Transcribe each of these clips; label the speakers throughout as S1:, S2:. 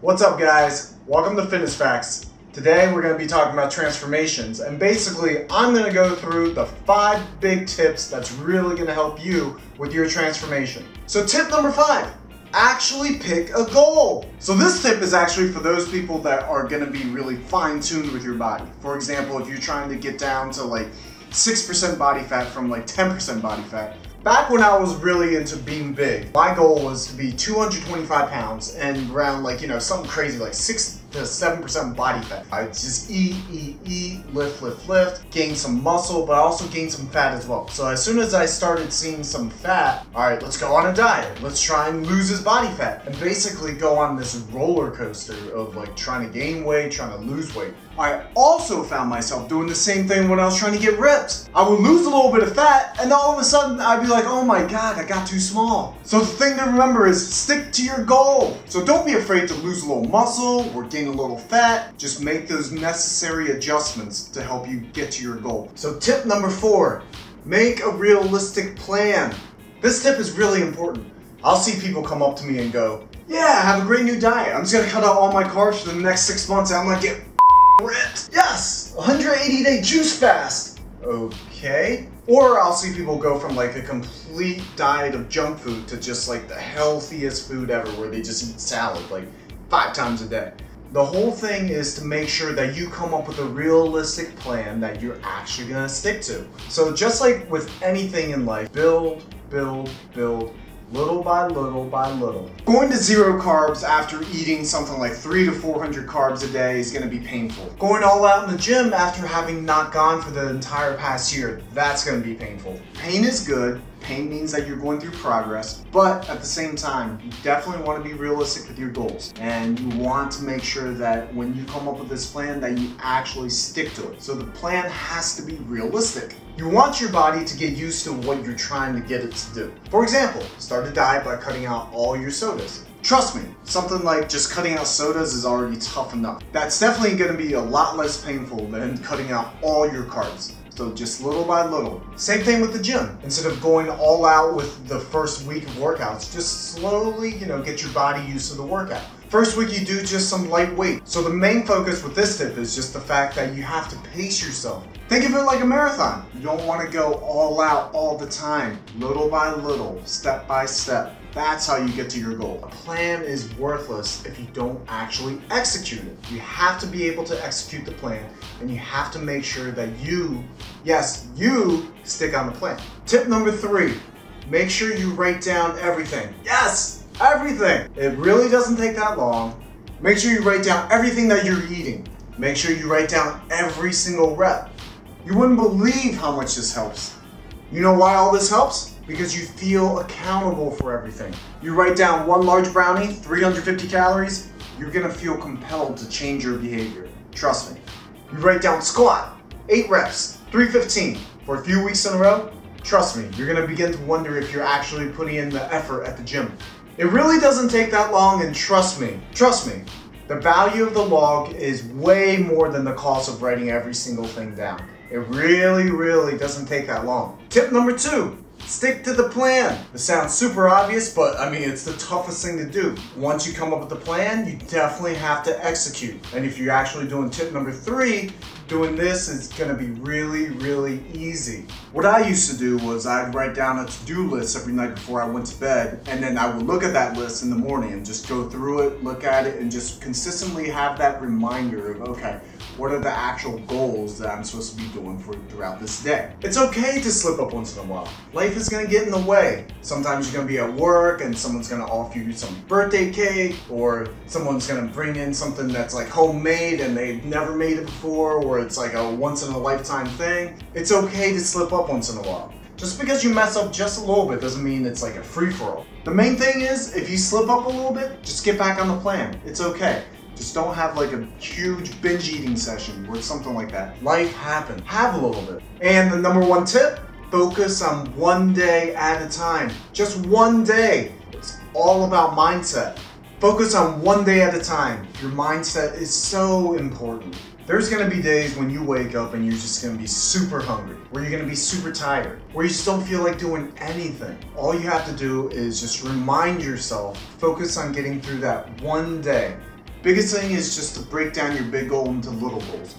S1: What's up, guys? Welcome to Fitness Facts. Today we're going to be talking about transformations, and basically I'm going to go through the 5 big tips that's really going to help you with your transformation. So tip number 5, actually pick a goal. So this tip is actually for those people that are going to be really fine-tuned with your body. For example, if you're trying to get down to like 6% body fat from like 10% body fat. Back when I was really into being big, my goal was to be 225 pounds and around something crazy like 6 to 7% body fat. I just eat, lift, gain some muscle, but also gain some fat as well. So as soon as I started seeing some fat, all right, let's go on a diet. Let's try and lose this body fat and basically go on this roller coaster of like trying to gain weight, trying to lose weight. I also found myself doing the same thing when I was trying to get ripped. I would lose a little bit of fat and all of a sudden I'd be like, oh my God, I got too small. So the thing to remember is stick to your goal. So don't be afraid to lose a little muscle or gain a little fat. Just make those necessary adjustments to help you get to your goal. So tip number 4, make a realistic plan. This tip is really important. I'll see people come up to me and go, yeah, I have a great new diet. I'm just gonna cut out all my carbs for the next 6 months and I'm gonna get ripped. Yes, 180-day juice fast. Okay. Or I'll see people go from like a complete diet of junk food to just like the healthiest food ever where they just eat salad like 5 times a day. The whole thing is to make sure that you come up with a realistic plan that you're actually gonna stick to. So just like with anything in life, build, little by little. Going to 0 carbs after eating something like 300 to 400 carbs a day is going to be painful. Going all out in the gym after having not gone for the entire past year, that's going to be painful. Pain is good. Pain means that you're going through progress, but at the same time, you definitely want to be realistic with your goals. And you want to make sure that when you come up with this plan that you actually stick to it. So the plan has to be realistic. You want your body to get used to what you're trying to get it to do. For example, start a diet by cutting out all your sodas. Trust me, something like just cutting out sodas is already tough enough. That's definitely going to be a lot less painful than cutting out all your carbs. So just little by little. Same thing with the gym. Instead of going all out with the first week of workouts, just slowly, get your body used to the workout. First week you do just some light weight. So the main focus with this tip is just the fact that you have to pace yourself. Think of it like a marathon. You don't want to go all out all the time. Little by little, step by step. That's how you get to your goal. A plan is worthless if you don't actually execute it. You have to be able to execute the plan, and you have to make sure that you stick on the plan. Tip number 3, make sure you write down everything. Yes, everything. It really doesn't take that long. Make sure you write down everything that you're eating. Make sure you write down every single rep. You wouldn't believe how much this helps. You know why all this helps? Because you feel accountable for everything. You write down 1 large brownie, 350 calories, you're gonna feel compelled to change your behavior. Trust me. You write down squat, 8 reps, 315 for a few weeks in a row, trust me, you're gonna begin to wonder if you're actually putting in the effort at the gym. It really doesn't take that long, and trust me, the value of the log is way more than the cost of writing every single thing down. It really doesn't take that long. Tip number 2, stick to the plan. This sounds super obvious, but I mean, it's the toughest thing to do. Once you come up with the plan, you definitely have to execute. And if you're actually doing tip number 3, doing this is gonna be really easy. What I used to do was I'd write down a to-do list every night before I went to bed, and then I would look at that list in the morning and just go through it, look at it, and just consistently have that reminder of, okay, what are the actual goals that I'm supposed to be doing throughout this day? It's okay to slip up once in a while. Life is gonna get in the way. Sometimes you're gonna be at work and someone's gonna offer you some birthday cake, or someone's gonna bring in something that's like homemade and they've never made it before, or it's like a once in a lifetime thing. It's okay to slip up once in a while. Just because you mess up just a little bit doesn't mean it's like a free-for-all. The main thing is, if you slip up a little bit, just get back on the plan. It's okay. Just don't have like a huge binge eating session or something like that. Life happens. Have a little bit. And the number 1 tip, focus on 1 day at a time. Just 1 day. It's all about mindset. Focus on 1 day at a time. Your mindset is so important. There's gonna be days when you wake up and you're just gonna be super hungry, where you're gonna be super tired, where you just don't feel like doing anything. All you have to do is just remind yourself, focus on getting through that 1 day. Biggest thing is just to break down your big goal into little goals.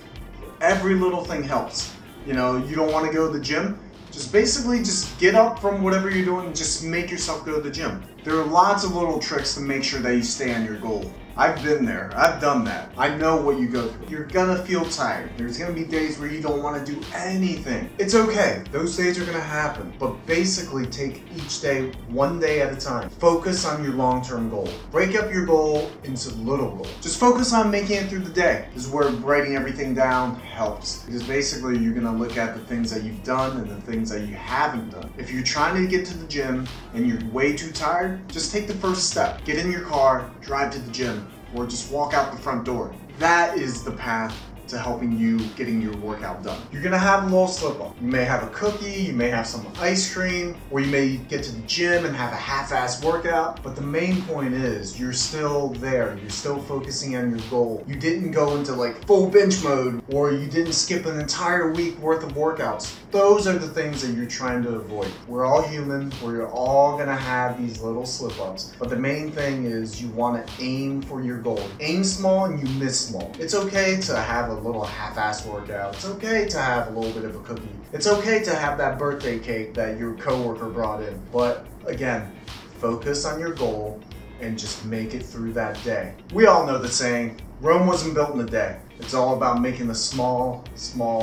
S1: Every little thing helps. You know, you don't want to go to the gym? Just basically just get up from whatever you're doing and just make yourself go to the gym. There are lots of little tricks to make sure that you stay on your goal. I've been there, I've done that. I know what you go through. You're gonna feel tired. There's gonna be days where you don't wanna do anything. It's okay, those days are gonna happen. But basically take each day, one day at a time. Focus on your long-term goal. Break up your goal into little goals. Just focus on making it through the day. This is where writing everything down helps. Because basically you're gonna look at the things that you've done and the things that you haven't done. If you're trying to get to the gym and you're way too tired, just take the first step. Get in your car, drive to the gym, or just walk out the front door. That is the path to helping you getting your workout done. You're gonna have a little slip up. You may have a cookie, you may have some ice cream, or you may get to the gym and have a half-assed workout, but the main point is you're still there. You're still focusing on your goal. You didn't go into like full bench mode, or you didn't skip an entire week worth of workouts. Those are the things that you're trying to avoid. We're all human, we're all gonna have these little slip-ups, but the main thing is you wanna aim for your goal. Aim small and you miss small. It's okay to have a little half-assed workout. It's okay to have a little bit of a cookie. It's okay to have that birthday cake that your coworker brought in. But again, focus on your goal and just make it through that day. We all know the saying, Rome wasn't built in a day. It's all about making the small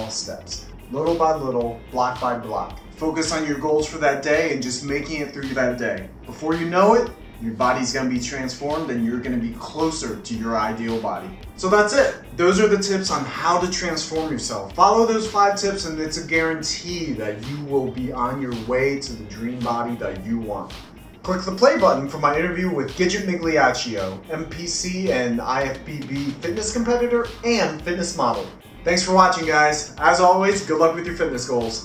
S1: steps. Little by little, block by block. Focus on your goals for that day and just making it through that day. Before you know it, your body's gonna be transformed and you're gonna be closer to your ideal body. So that's it. Those are the tips on how to transform yourself. Follow those 5 tips and it's a guarantee that you will be on your way to the dream body that you want. Click the play button for my interview with Gidget Migliaccio, MPC and IFBB fitness competitor and fitness model. Thanks for watching, guys. As always, good luck with your fitness goals.